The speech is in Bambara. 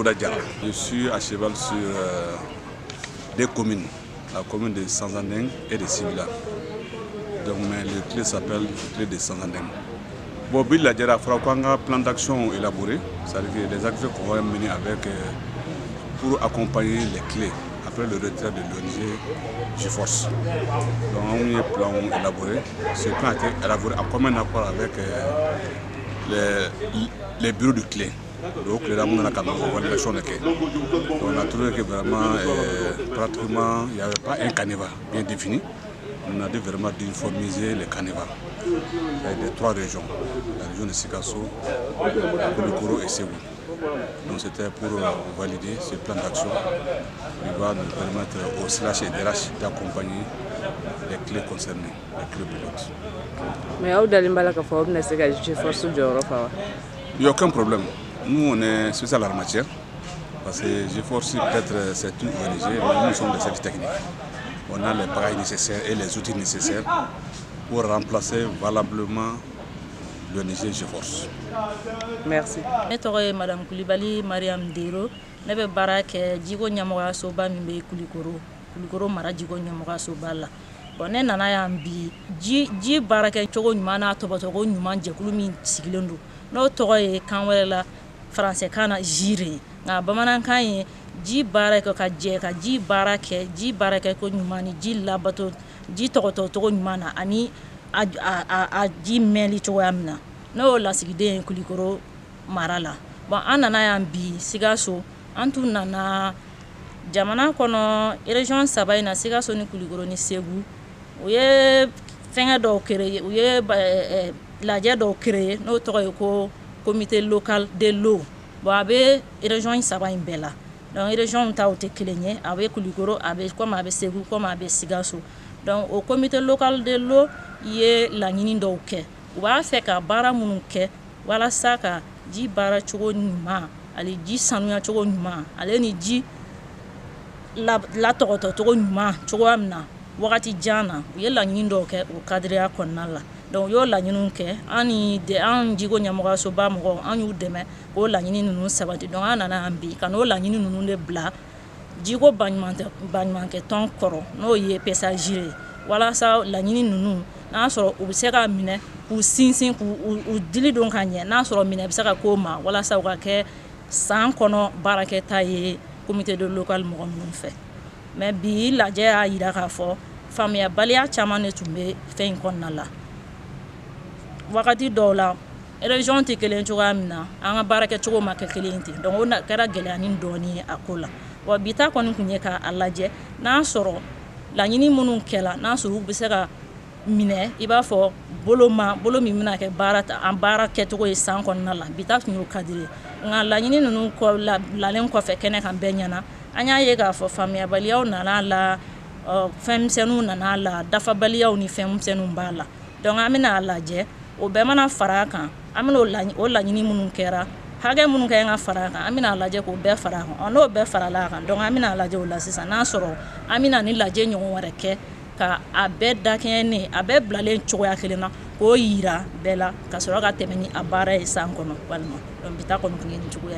Daouda Diarra. Je suis à cheval sur des communes, la commune de Sanzandeng et de Sibila. Donc, mais le clé s'appelle le clé de Sanzandeng. Bon, Bill Diarra fera un plan d'action élaboré, c'est-à-dire que les actions qu'on va mener avec pour accompagner les clés après le retrait de l'ONG GFORCE. Donc, on a un plan élaboré. Ce plan a été élaboré en commun accord avec les bureaux de clés. Donc, on a trouvé que vraiment, pratiquement, il n'y avait pas un canevas bien défini. On a dû vraiment uniformiser les canevas. Il y a des 3 régions, la région de Sikasso, Koulikoro et Ségou. Donc c'était pour valider ce plan d'action qui va nous permettre au SLH et DRH d'accompagner les clés concernées, les clés pilotes. Mais où d'aller GFORCE? Il n'y a aucun problème. Nous, on est spécial en la matière, parce que GFORCE, peut-être, c'est une ONG, mais nous sommes des services techniques. On a les pareils nécessaires et les outils nécessaires pour remplacer valablement l'ONG GFORCE. Merci. Je suis Madame Koulibaly Mariam Dero. Je suis Barak Djigo Nyamoga Soba Mimbe Koulikoro Mara Djigo Nyamoga Soba la. Bon, ne nana yambi ji baraka chogo nyumana tobotogo nyuman jekulu min sigilendu. No togo e kanwela français kana jire. Nga bamanan kan ye ji baraka ka je ka ji baraka ko nyumani ji labato ji togo nyumana ani a ji meli chogo amna. No la sigide Koulikoro marala. Bon, anana yambi Sikasso antu nana jamana kono région saba ina Sikasso ni Koulikoro ni Ségou. Où est fin d'eau créé, où est la diade d'eau créée, notre comité local de l'eau. Bon, avec région Saba Bella. Donc, région Taote Clénier, avec Koulikoro, avec comme avec Ségou, comme avec Sikasso. Donc, au comité local de l'eau, il y a la nini d'oké. Ou va faire qu'à bara mouké, voilà ça qu'à dit bara chogo nima, allez dit sanuya chogo nima, allez ni dit la toroto chogo nima, chogo amna. Wakati jana u ye laɲini dɔw kɛ o cadre kɔnɔna la donc y'o laɲiniw kɛ an Djigo Nyamoga Soba mɔgɔw an y'u dɛmɛ k'o laɲini ninnu sabati donc an nana yan bi ka n'o laɲini ninnu de bila Djigo baɲumankɛ tɔn kɔrɔ n'o ye PSAJ ye walasa laɲini ninnu n'a sɔrɔ u bɛ se ka minɛ k'u sinsin k'u dili don ka ɲɛ n'a sɔrɔ minɛ bɛ se ka k'o ma walasa u ka kɛ san kɔnɔ baarakɛta ye comité de local mɔgɔ minnu fɛ. Mais bi lajɛ y'a yira k'a fɔ faamuyabaliya caman de tun bɛ fɛn in kɔnɔna la wagati dɔw la région tɛ kelen cogoya min na an ka baarakɛcogo ma kɛ kelen ten donc o kɛra gɛlɛyani dɔɔni ye a ko la wa bi ta kɔni tun ye k'a lajɛ n'a sɔrɔ laɲini minnu kɛla n'a sɔrɔ u bɛ se ka minɛ i b'a fɔ bolo min bɛna kɛ baara kɛcogo ye san kɔnɔna la bi ta tun y'o cadre nka laɲini ninnu bilalen kɔfɛ kɛnɛ kan bɛɛ ɲɛna an y'a ye k'a fɔ faamuyabaliyaw nana la fɛnmisɛnninw nana la dafabaliyaw ni fɛnmisɛnninw b'a la donc an bɛna a lajɛ o bɛɛ mana fara a kan an bɛna o laɲini minnu kɛra hakɛ minnu ka kan ka fara a kan an bɛna a lajɛ k'o bɛɛ fara a kan n'o bɛɛ farala a kan donc an bɛna a lajɛ o la sisan n'a sɔrɔ an bɛna ni lajɛ ɲɔgɔn wɛrɛ kɛ ka a bɛɛ dakɛɲɛ a bɛɛ bilalen cogoya kelen na k'o yira bɛɛ la ka sɔrɔ ka tɛmɛ ni a baara ye san kɔnɔ walima donc bi ta kɔni tun ye nin cogoya ye.